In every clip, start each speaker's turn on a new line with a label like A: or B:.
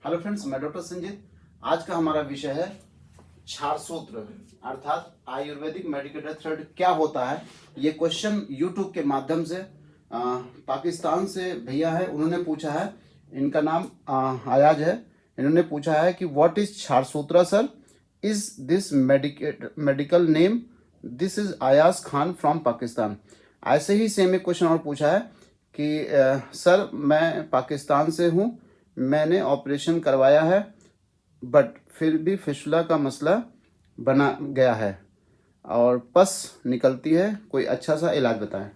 A: Hello friends, मैं doctor Sanjeet. आज का हमारा विषय है क्षार सूत्र अर्थात आयुर्वेदिक मेडिकेटर थ्रेड क्या होता है। ये क्वेश्चन यूट्यूब के माध्यम से पाकिस्तान से भैया है, उन्होंने पूछा है। इनका नाम अयाज है। इन्होंने पूछा है कि व्हाट इज क्षार सूत्र sir, is this medical name. This is Ayaz Khan from Pakistan. ऐसे ही सेम एक क्वेश्चन और पूछा है कि सर मैं पाकिस्तान से हूँ, मैंने ऑपरेशन करवाया है बट फिर भी फिस्टुला का मसला बना गया है और पस निकलती है, कोई अच्छा सा इलाज बताएं।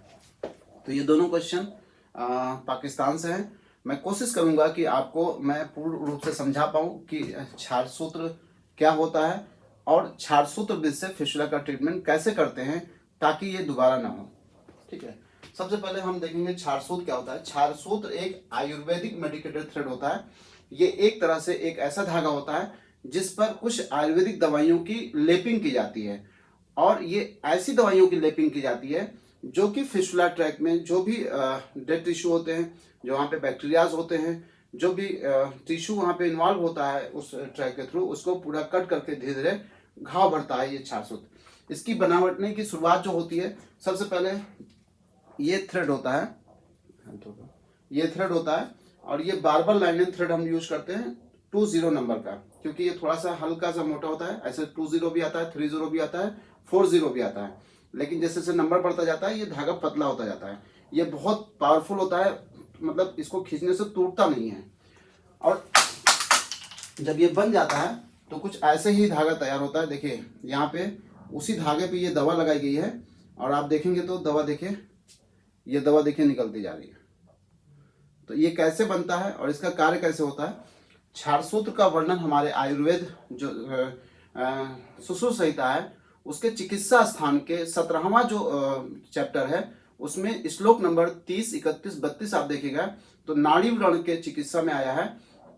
A: तो ये दोनों क्वेश्चन पाकिस्तान से हैं। मैं कोशिश करूंगा कि आपको मैं पूर्ण रूप से समझा पाऊँ कि क्षार सूत्र क्या होता है और क्षार सूत्र विधि से फिस्टुला का ट्रीटमेंट कैसे करते हैं ताकि ये दोबारा ना हो। ठीक है, सबसे पहले हम देखेंगे क्षार सूत्र क्या होता है। क्षार सूत्र एक आयुर्वेदिक मेडिकेटर थ्रेड होता है। ये एक तरह से एक ऐसा धागा होता है जिस पर कुछ आयुर्वेदिक दवाइयों की लेपिंग की जाती है और ये ऐसी दवाइयों की लेपिंग की जाती है जो कि फिस्टुला ट्रैक में जो भी डेड टिश्यू होते हैं, जो वहाँ पे बैक्टीरियाज होते हैं, जो भी टिश्यू वहाँ पे इन्वॉल्व होता है उस ट्रैक के थ्रू, उसको पूरा कट करके धीरे धीरे घाव भरता है ये क्षार सूत्र। इसकी बनावटने की शुरुआत जो होती है, सबसे पहले ये थ्रेड होता है, ये थ्रेड होता है और ये बार्बर लाइनन थ्रेड हम यूज करते हैं 20 नंबर का, क्योंकि ये थोड़ा सा हल्का सा मोटा होता है। ऐसे 20 भी आता है, 30 भी आता है, 40 भी आता है, लेकिन जैसे जैसे नंबर बढ़ता जाता है ये धागा पतला होता जाता है। ये बहुत पावरफुल होता है, मतलब इसको खींचने से टूटता नहीं है। और जब ये बन जाता है तो कुछ ऐसे ही धागा तैयार होता है। देखिए यहाँ पे उसी धागे पे ये दवा लगाई गई है और आप देखेंगे तो दवा देखिए, ये दवा देखिए निकलती जा रही है। तो ये कैसे बनता है और इसका कार्य कैसे होता है। क्षार सूत्र का वर्णन हमारे आयुर्वेद जो सुश्रुत संहिता है उसके चिकित्सा स्थान के 17वां जो चैप्टर है उसमें श्लोक नंबर 30, 31, 32 आप देखिएगा तो नाड़ी व्रण के चिकित्सा में आया है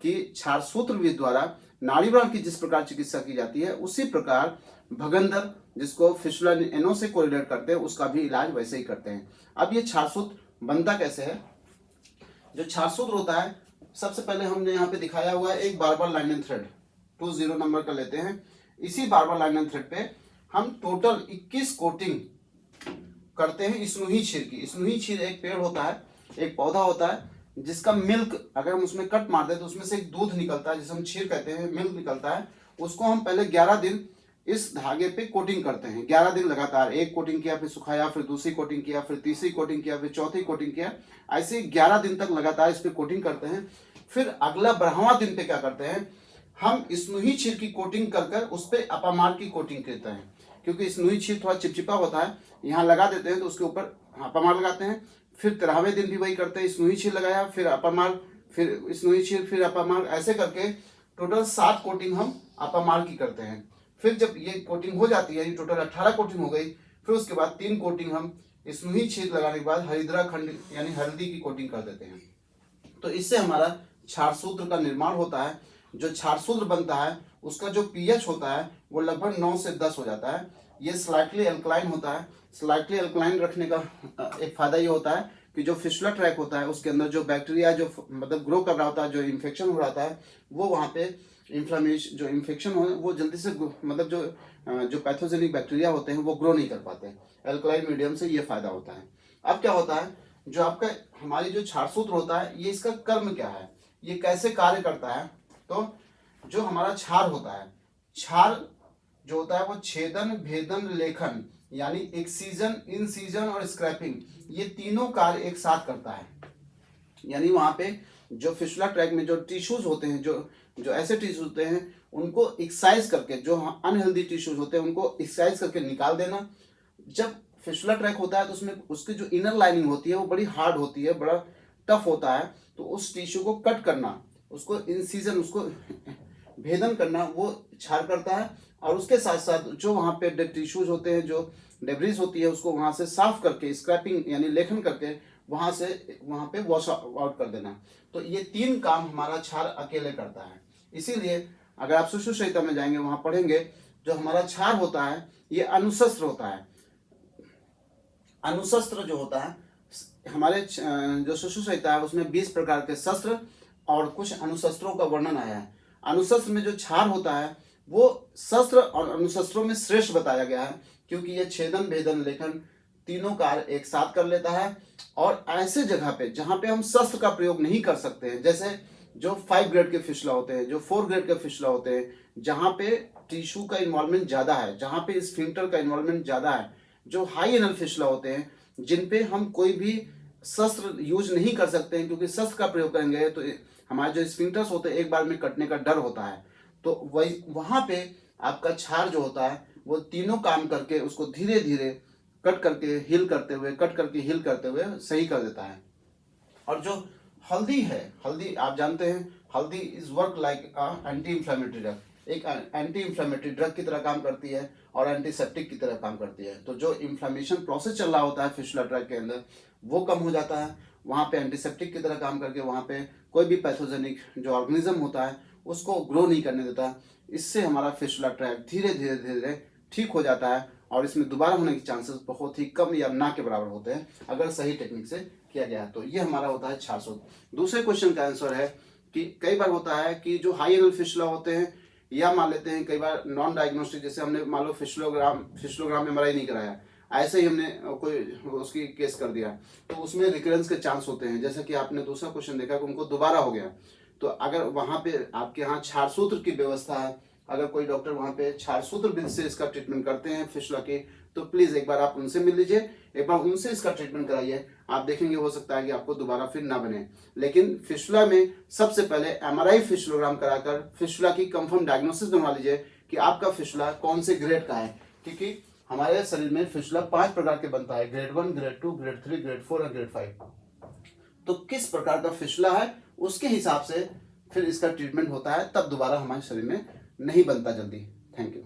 A: कि क्षार सूत्र विधि द्वारा नाड़ी व्रण की जिस प्रकार चिकित्सा की जाती है उसी प्रकार भगंदर, जिसको फिस्टुला एनो से कोरिलेट करते हैं, उसका भी इलाज वैसे ही करते हैं। अब ये क्षार सूत्र बनता कैसे है। जो क्षार सूत्र होता है, सबसे पहले हमने यहाँ पे दिखाया हुआ है एक बार्बर लाइनन थ्रेड 20 नंबर का लेते हैं। इसी बार्बर लाइनन थ्रेड पे हम टोटल 21 कोटिंग करते हैं स्नूही क्षीर की। स्नूही क्षीर एक पेड़ होता है, एक पौधा होता है जिसका मिल्क अगर हम उसमें कट मार दें तो उसमें से एक दूध निकलता है जिसे हम क्षीर कहते हैं, मिल्क निकलता है। उसको हम पहले 11 दिन इस धागे पे कोटिंग करते हैं। 11 दिन लगातार एक कोटिंग किया, फिर सुखाया, फिर दूसरी कोटिंग किया, फिर तीसरी कोटिंग किया, फिर चौथी कोटिंग किया। ऐसे 11 दिन तक लगातार इस पे कोटिंग करते हैं। फिर अगला 12वां दिन पे क्या करते हैं, हम स्नूही क्षीर की कोटिंग कर कर उस पर अपामार की कोटिंग करते हैं, क्योंकि स्नूही क्षीर थोड़ा चिपचिपा होता है। यहाँ लगा देते हैं तो उसके ऊपर अपामार लगाते हैं। फिर 13वें दिन भी वही करते हैं, स्नूही क्षीर लगाया, फिर अपामार, फिर स्नूही क्षीर, फिर अपामार, ऐसे करके टोटल 7 कोटिंग हम अपामार की करते हैं। फिर जब ये कोटिंग हो जाती है, ये टोटल 18 कोटिंग हो गई, फिर उसके बाद 3 कोटिंग हम स्नूही क्षीर लगाने के बाद हरिद्रा खंड यानी हल्दी की कोटिंग कर देते हैं। तो इससे हमारा क्षार सूत्र का निर्माण होता है। जो क्षार सूत्र बनता है उसका जो पीएच होता है वो लगभग 9 से 10 हो जाता है। ये स्लाइटली अल्कलाइन होता है। स्लाइटली अल्कलाइन रखने का एक फायदा ये होता है कि जो फिस्टुला ट्रैक होता है उसके अंदर जो बैक्टीरिया जो मतलब ग्रो कर रहा होता है, जो इन्फेक्शन हो रहा है, वो वहाँ पे इन्फ्लामेशन, जो इन्फेक्शन हो वो जल्दी से मतलब जो पैथोजेनिक बैक्टीरिया होते हैं वो ग्रो नहीं कर पाते। अल्कलाइन मीडियम से ये फायदा होता है। अब क्या होता है, जो आपका हमारी जो क्षार सूत्र होता है ये इसका कर्म क्या है, ये कैसे कार्य करता है। तो जो हमारा क्षार होता है, क्षार जो होता है वो छेदन, भेदन, लेखन यानी एक्सीजन, इनसीजन और स्क्रैपिंग, ये तीनों कार्य एक साथ करता है। यानी वहां पे जो फिस्टुला ट्रैक में जो टिश्यूज होते हैं, जो ऐसे टिश्यूज होते हैं उनको एक्सरसाइज करके, जो अनहेल्दी टिश्यूज होते हैं उनको एक्सरसाइज करके निकाल देना। जब फिस्टुला ट्रैक होता है तो उसमें उसकी जो इनर लाइनिंग होती है वो बड़ी हार्ड होती है, बड़ा टफ होता है, तो उस टिश्यू को कट करना, उसको इंसिजन, उसको भेदन करना, वो क्षार करता है। और उसके साथ साथ जो वहाँ पे डेड टिश्यूज होते हैं, जो डेब्रीज होती है, उसको वहाँ से साफ करके, स्क्रैपिंग यानी लेखन करके वहाँ से वहाँ पे वॉश आउट कर देना। तो ये 3 काम हमारा क्षार अकेले करता है। इसीलिए अगर आप सुश्रुत संहिता में जाएंगे वहाँ पढ़ेंगे जो हमारा क्षार होता है ये अनुशस्त्र होता है। अनुशस्त्र जो होता है हमारे जो सुश्रुत संहिता है उसमें 20 प्रकार के शस्त्र और कुछ अनुशस्त्रों का वर्णन आया है। अनुशस्त्र में जो क्षार होता है वो शस्त्र और अनुशस्त्रों में श्रेष्ठ बताया गया है, क्योंकि ये छेदन, भेदन, लेखन तीनों कार्य एक साथ कर लेता है। और ऐसे जगह पे जहां पे हम शस्त्र का प्रयोग नहीं कर सकते हैं, जैसे जो 5 ग्रेड के फिशला होते हैं, जो 4 ग्रेड के फिशला होते हैं, जहां पे टिश्यू का इन्वॉल्वमेंट ज्यादा है, जहां पे स्फिंक्टर का इन्वॉल्वमेंट ज्यादा है, जो हाई एनल फिशला होते हैं, जिन पे हम कोई भी शस्त्र यूज नहीं कर सकते हैं, क्योंकि शस्त्र का प्रयोग करेंगे तो हमारे जो स्फिंक्टर्स होते हैं एक बार में कटने का डर होता है। तो वही वहां पे आपका क्षार जो होता है वो तीनों काम करके उसको धीरे धीरे कट करके हिल करते हुए, कट करके हिल करते हुए सही कर देता है। और जो हल्दी है, हल्दी आप जानते हैं, हल्दी is work like anti inflammatory drug, एक एंटी इंफ्लेमेटरी ड्रग की तरह काम करती है और एंटीसेप्टिक की तरह काम करती है। तो जो इंफ्लेमेशन प्रोसेस चल रहा होता है फिशुला ट्रैक्ट के अंदर वो कम हो जाता है, वहाँ पे एंटीसेप्टिक की तरह काम करके वहाँ पे कोई भी पैथोजेनिक जो ऑर्गेनिज्म होता है उसको ग्रो नहीं करने देता। इससे हमारा फिशुला ट्रैक्ट धीरे धीरे धीरे ठीक हो जाता है और इसमें दोबारा होने के चांसेस बहुत ही कम या ना के बराबर होते हैं अगर सही टेक्निक से किया गया है। तो ये हमारा होता है क्षारशोथ। दूसरे क्वेश्चन का आंसर है कि कई बार होता है कि जो हाई एनल फिशुला होते हैं या मान लेते हैं कई बार नॉन डायग्नोस्टिक, जैसे हमने मान लो फिशुलोग्राम एमआरआई नहीं कराया, ऐसे ही हमने कोई उसकी केस कर दिया, तो उसमें रिकरेंस के चांस होते हैं। जैसे कि आपने दूसरा क्वेश्चन देखा कि उनको दोबारा हो गया, तो अगर वहां पे आपके यहाँ क्षारसूत्र की व्यवस्था है, अगर कोई डॉक्टर वहां पे क्षारसूत्र विधि से इसका ट्रीटमेंट करते हैं फिशुला की, तो प्लीज एक बार आप उनसे मिल लीजिए, एक बार उनसे इसका ट्रीटमेंट कराइए, आप देखेंगे हो सकता है कि आपको दोबारा फिर ना बने। लेकिन फिशुला में सबसे पहले एमआरआई फिशुलोग्राम कराकर फिशुला की कंफर्म डायग्नोसिस बनवा लीजिए कि आपका फिशुला कौन से ग्रेड का है, क्योंकि हमारे शरीर में फिशुला 5 प्रकार के बनता है, ग्रेड 1, ग्रेड 2, ग्रेड 3, ग्रेड 4 और ग्रेड 5। तो किस प्रकार का फिशुला है उसके हिसाब से फिर इसका ट्रीटमेंट होता है, तब दोबारा हमारे शरीर में नहीं बनता जल्दी। Thank you.